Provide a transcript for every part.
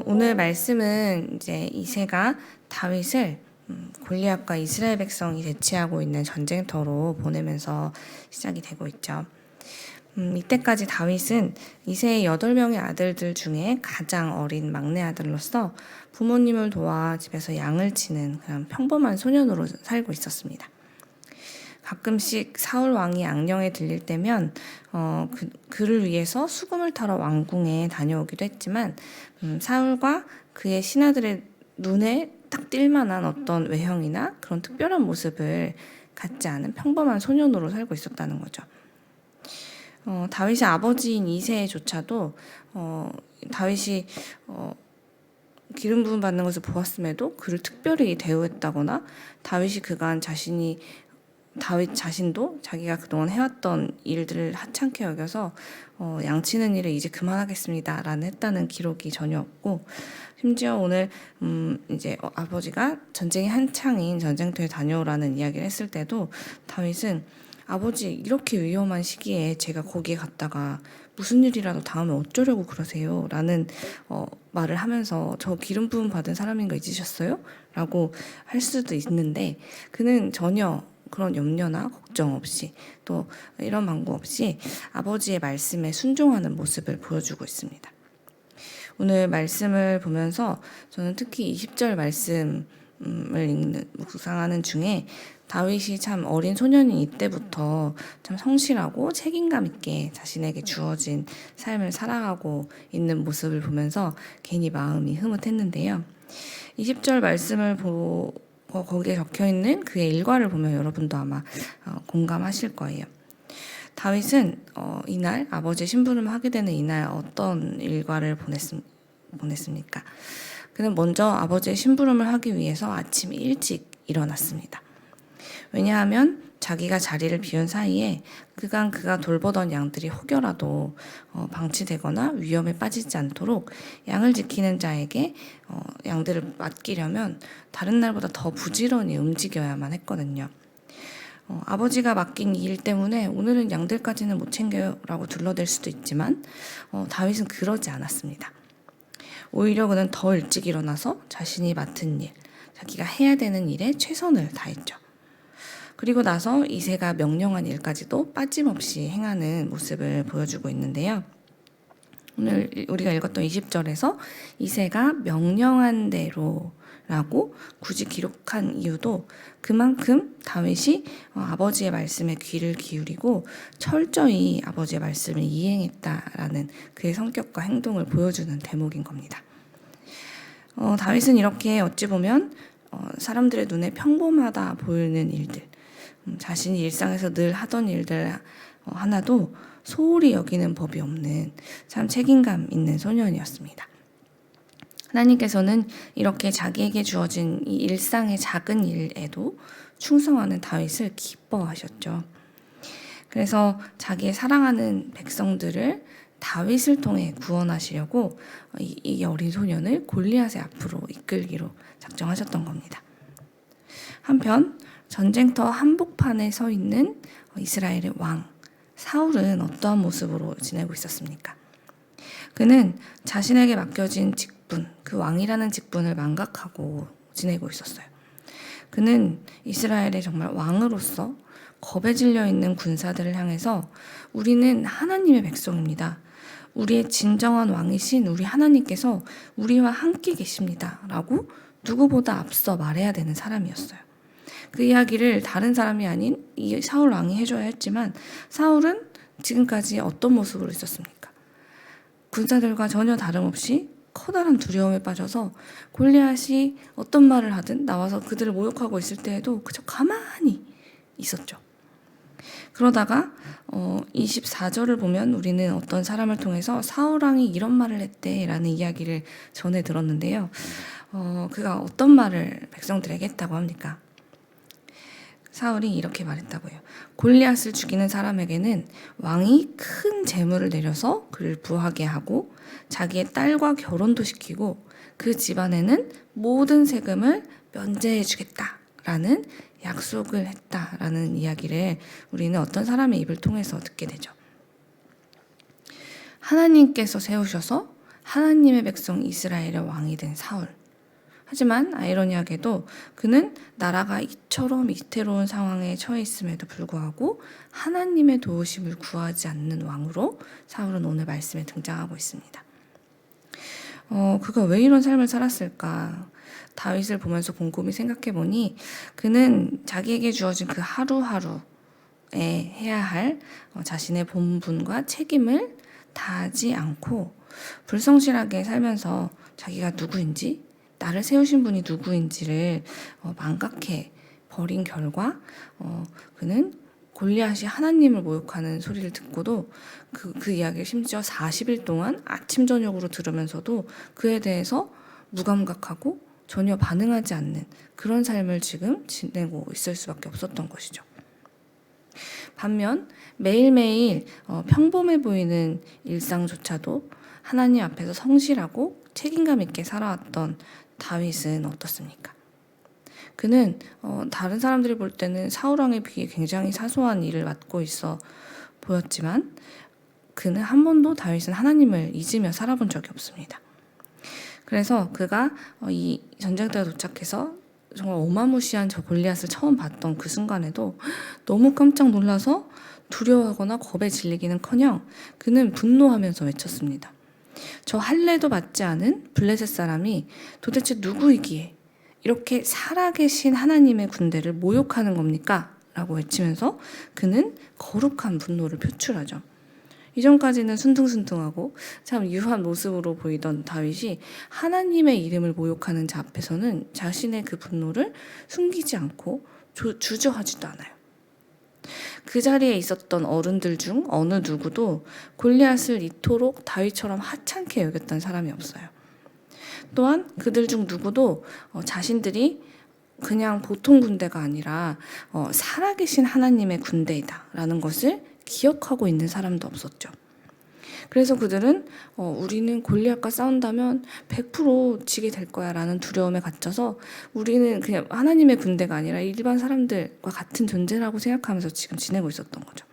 오늘 말씀은 이제 이새가 다윗을 골리앗과 이스라엘 백성이 대치하고 있는 전쟁터로 보내면서 시작이 되고 있죠. 이때까지 다윗은 이새의 8명의 아들들 중에 가장 어린 막내 아들로서 부모님을 도와 집에서 양을 치는 그런 평범한 소년으로 살고 있었습니다. 가끔씩 사울 왕이 악령에 들릴 때면 그를 위해서 수금을 타러 왕궁에 다녀오기도 했지만 사울과 그의 신하들의 눈에 딱 띌 만한 어떤 외형이나 그런 특별한 모습을 갖지 않은 평범한 소년으로 살고 있었다는 거죠. 다윗의 아버지인 이새조차도 다윗이 기름 부음 받는 것을 보았음에도 그를 특별히 대우했다거나 다윗이 그간 다윗 자신도 자기가 그동안 해왔던 일들을 하찮게 여겨서 양치는 일을 이제 그만하겠습니다 라는 했다는 기록이 전혀 없고, 심지어 오늘 이제 아버지가 전쟁이 한창인 전쟁터에 다녀오라는 이야기를 했을 때도 다윗은 아버지, 이렇게 위험한 시기에 제가 거기에 갔다가 무슨 일이라도 닿으면 어쩌려고 그러세요? 라는 말을 하면서 저 기름 부음 받은 사람인 거 잊으셨어요? 라고 할 수도 있는데, 그는 전혀 그런 염려나 걱정 없이 또 이런 망구 없이 아버지의 말씀에 순종하는 모습을 보여주고 있습니다. 오늘 말씀을 보면서 저는 특히 20절 말씀을 묵상하는 중에 다윗이 참 어린 소년인 이때부터 참 성실하고 책임감 있게 자신에게 주어진 삶을 살아가고 있는 모습을 보면서 괜히 마음이 흐뭇했는데요. 20절 말씀을 거기에 적혀있는 그의 일과를 보면 여러분도 아마 공감하실 거예요. 다윗은 이날 아버지의 심부름을 하게 되는 이날 어떤 일과를 보냈습니까? 그는 먼저 아버지의 심부름을 하기 위해서 아침 일찍 일어났습니다. 왜냐하면 자기가 자리를 비운 사이에 그간 그가 돌보던 양들이 혹여라도 방치되거나 위험에 빠지지 않도록 양을 지키는 자에게 양들을 맡기려면 다른 날보다 더 부지런히 움직여야만 했거든요. 아버지가 맡긴 이 일 때문에 오늘은 양들까지는 못 챙겨요 라고 둘러댈 수도 있지만 다윗은 그러지 않았습니다. 오히려 그는 더 일찍 일어나서 자신이 맡은 일, 자기가 해야 되는 일에 최선을 다했죠. 그리고 나서 이새가 명령한 일까지도 빠짐없이 행하는 모습을 보여주고 있는데요. 오늘 우리가 읽었던 20절에서 이새가 명령한 대로라고 굳이 기록한 이유도 그만큼 다윗이 아버지의 말씀에 귀를 기울이고 철저히 아버지의 말씀을 이행했다라는 그의 성격과 행동을 보여주는 대목인 겁니다. 다윗은 이렇게 어찌 보면 사람들의 눈에 평범하다 보이는 일들, 자신이 일상에서 늘 하던 일들 하나도 소홀히 여기는 법이 없는 참 책임감 있는 소년이었습니다. 하나님께서는 이렇게 자기에게 주어진 이 일상의 작은 일에도 충성하는 다윗을 기뻐하셨죠. 그래서 자기의 사랑하는 백성들을 다윗을 통해 구원하시려고 이 어린 소년을 골리앗의 앞으로 이끌기로 작정하셨던 겁니다. 한편 전쟁터 한복판에 서 있는 이스라엘의 왕 사울은 어떠한 모습으로 지내고 있었습니까? 그는 자신에게 맡겨진 직분, 그 왕이라는 직분을 망각하고 지내고 있었어요. 그는 이스라엘의 정말 왕으로서 겁에 질려 있는 군사들을 향해서 우리는 하나님의 백성입니다. 우리의 진정한 왕이신 우리 하나님께서 우리와 함께 계십니다. 라고 누구보다 앞서 말해야 되는 사람이었어요. 그 이야기를 다른 사람이 아닌 이 사울 왕이 해줘야 했지만 사울은 지금까지 어떤 모습으로 있었습니까? 군사들과 전혀 다름없이 커다란 두려움에 빠져서 골리앗이 어떤 말을 하든 나와서 그들을 모욕하고 있을 때에도 그저 가만히 있었죠. 그러다가 24절을 보면 우리는 어떤 사람을 통해서 사울 왕이 이런 말을 했대라는 이야기를 전해 들었는데요. 그가 어떤 말을 백성들에게 했다고 합니까? 사울이 이렇게 말했다고요. 골리앗을 죽이는 사람에게는 왕이 큰 재물을 내려서 그를 부하게 하고 자기의 딸과 결혼도 시키고 그 집안에는 모든 세금을 면제해 주겠다라는 약속을 했다라는 이야기를 우리는 어떤 사람의 입을 통해서 듣게 되죠. 하나님께서 세우셔서 하나님의 백성 이스라엘의 왕이 된 사울. 하지만 아이러니하게도 그는 나라가 이처럼 위태로운 상황에 처해 있음에도 불구하고 하나님의 도우심을 구하지 않는 왕으로 사울은 오늘 말씀에 등장하고 있습니다. 그가 왜 이런 삶을 살았을까? 다윗을 보면서 곰곰이 생각해 보니 그는 자기에게 주어진 그 하루하루에 해야 할 자신의 본분과 책임을 다하지 않고 불성실하게 살면서 자기가 누구인지, 나를 세우신 분이 누구인지를 망각해 버린 결과 그는 골리앗이 하나님을 모욕하는 소리를 듣고도 그 이야기를 심지어 40일 동안 아침 저녁으로 들으면서도 그에 대해서 무감각하고 전혀 반응하지 않는 그런 삶을 지금 지내고 있을 수밖에 없었던 것이죠. 반면 매일매일 평범해 보이는 일상조차도 하나님 앞에서 성실하고 책임감 있게 살아왔던 다윗은 어떻습니까? 그는 다른 사람들이 볼 때는 사울왕에 비해 굉장히 사소한 일을 맡고 있어 보였지만 그는 한 번도 다윗은 하나님을 잊으며 살아본 적이 없습니다. 그래서 그가 이 전쟁터에 도착해서 정말 어마무시한 저 골리앗을 처음 봤던 그 순간에도 너무 깜짝 놀라서 두려워하거나 겁에 질리기는커녕 그는 분노하면서 외쳤습니다. 저 할례도 받지 않은 블레셋 사람이 도대체 누구이기에 이렇게 살아계신 하나님의 군대를 모욕하는 겁니까? 라고 외치면서 그는 거룩한 분노를 표출하죠. 이전까지는 순둥순둥하고 참 유한 모습으로 보이던 다윗이 하나님의 이름을 모욕하는 자 앞에서는 자신의 그 분노를 숨기지 않고 주저하지도 않아요. 그 자리에 있었던 어른들 중 어느 누구도 골리앗을 이토록 다윗처럼 하찮게 여겼던 사람이 없어요. 또한 그들 중 누구도 자신들이 그냥 보통 군대가 아니라 살아계신 하나님의 군대이다라는 것을 기억하고 있는 사람도 없었죠. 그래서 그들은 우리는 골리앗과 싸운다면 100% 지게 될 거야 라는 두려움에 갇혀서 우리는 그냥 하나님의 군대가 아니라 일반 사람들과 같은 존재라고 생각하면서 지금 지내고 있었던 거죠.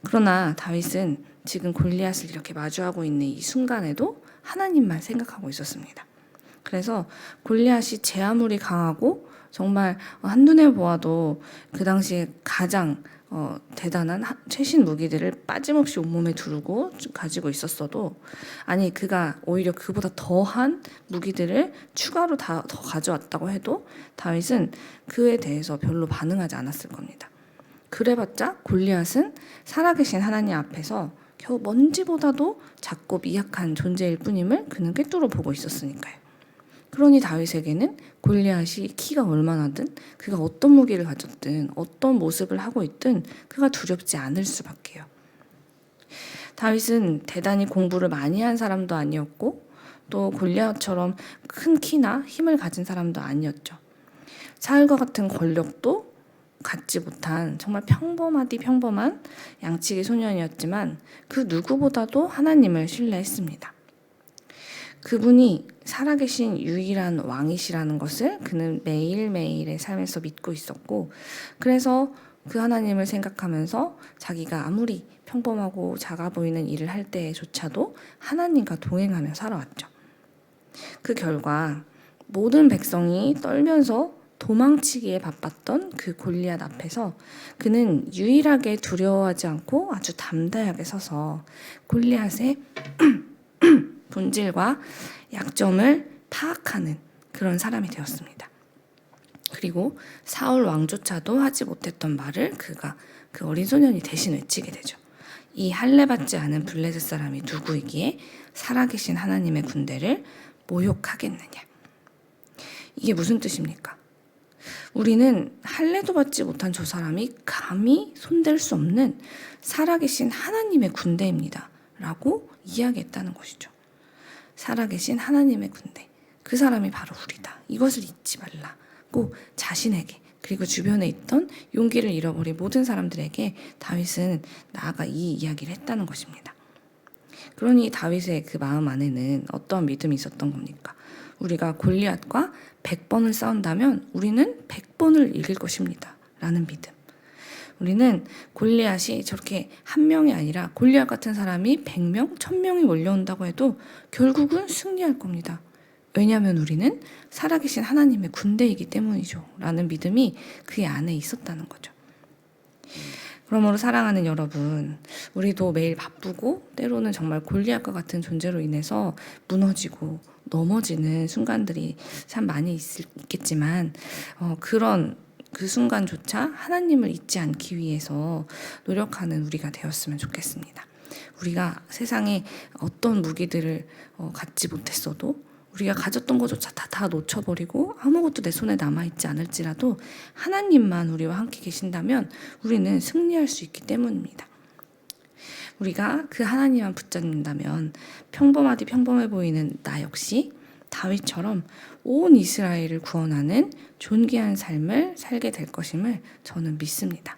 그러나 다윗은 지금 골리앗을 이렇게 마주하고 있는 이 순간에도 하나님만 생각하고 있었습니다. 그래서 골리앗이 제 아무리 강하고 정말 한눈에 보아도 그 당시에 가장 대단한 최신 무기들을 빠짐없이 온몸에 두르고 가지고 있었어도 아니 그가 오히려 그보다 더한 무기들을 추가로 더 가져왔다고 해도 다윗은 그에 대해서 별로 반응하지 않았을 겁니다. 그래봤자 골리앗은 살아계신 하나님 앞에서 겨우 먼지보다도 작고 미약한 존재일 뿐임을 그는 꿰뚫어 보고 있었으니까요. 그러니 다윗에게는 골리앗이 키가 얼마나든 그가 어떤 무기를 가졌든 어떤 모습을 하고 있든 그가 두렵지 않을 수밖에요. 다윗은 대단히 공부를 많이 한 사람도 아니었고 또 골리앗처럼 큰 키나 힘을 가진 사람도 아니었죠. 사울과 같은 권력도 갖지 못한 정말 평범한 양치기 소년이었지만 그 누구보다도 하나님을 신뢰했습니다. 그분이 살아계신 유일한 왕이시라는 것을 그는 매일매일의 삶에서 믿고 있었고 그래서 그 하나님을 생각하면서 자기가 아무리 평범하고 작아 보이는 일을 할 때조차도 하나님과 동행하며 살아왔죠. 그 결과 모든 백성이 떨면서 도망치기에 바빴던 그 골리앗 앞에서 그는 유일하게 두려워하지 않고 아주 담대하게 서서 골리앗의 본질과 약점을 파악하는 그런 사람이 되었습니다. 그리고 사울 왕조차도 하지 못했던 말을 그가 그 어린 소년이 대신 외치게 되죠. 이 할례 받지 않은 블레셋 사람이 누구이기에 살아계신 하나님의 군대를 모욕하겠느냐. 이게 무슨 뜻입니까? 우리는 할례도 받지 못한 저 사람이 감히 손댈 수 없는 살아계신 하나님의 군대입니다. 라고 이야기했다는 것이죠. 살아계신 하나님의 군대. 그 사람이 바로 우리다. 이것을 잊지 말라고 자신에게 그리고 주변에 있던 용기를 잃어버린 모든 사람들에게 다윗은 나아가 이 이야기를 했다는 것입니다. 그러니 다윗의 그 마음 안에는 어떤 믿음이 있었던 겁니까? 우리가 골리앗과 100번을 싸운다면 우리는 100번을 이길 것입니다. 라는 믿음. 우리는 골리앗이 저렇게 한 명이 아니라 골리앗 같은 사람이 100명, 1000명이 몰려온다고 해도 결국은 승리할 겁니다. 왜냐하면 우리는 살아계신 하나님의 군대이기 때문이죠. 라는 믿음이 그의 안에 있었다는 거죠. 그러므로 사랑하는 여러분, 우리도 매일 바쁘고 때로는 정말 골리앗과 같은 존재로 인해서 무너지고 넘어지는 순간들이 참 많이 있겠지만 그런 그 순간조차 하나님을 잊지 않기 위해서 노력하는 우리가 되었으면 좋겠습니다. 우리가 세상에 어떤 무기들을 갖지 못했어도 우리가 가졌던 것조차 다 놓쳐버리고 아무것도 내 손에 남아있지 않을지라도 하나님만 우리와 함께 계신다면 우리는 승리할 수 있기 때문입니다. 우리가 그 하나님만 붙잡는다면 평범하디 평범해 보이는 나 역시 다윗처럼 온 이스라엘을 구원하는 존귀한 삶을 살게 될 것임을 저는 믿습니다.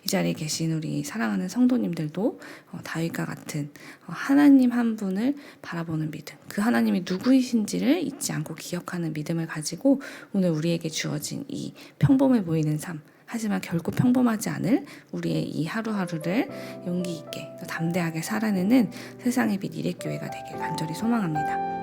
이 자리에 계신 우리 사랑하는 성도님들도 다윗과 같은 하나님 한 분을 바라보는 믿음, 그 하나님이 누구이신지를 잊지 않고 기억하는 믿음을 가지고 오늘 우리에게 주어진 이 평범해 보이는 삶, 하지만 결코 평범하지 않을 우리의 이 하루하루를 용기 있게 담대하게 살아내는 세상의 빛 이레교회가 되길 간절히 소망합니다.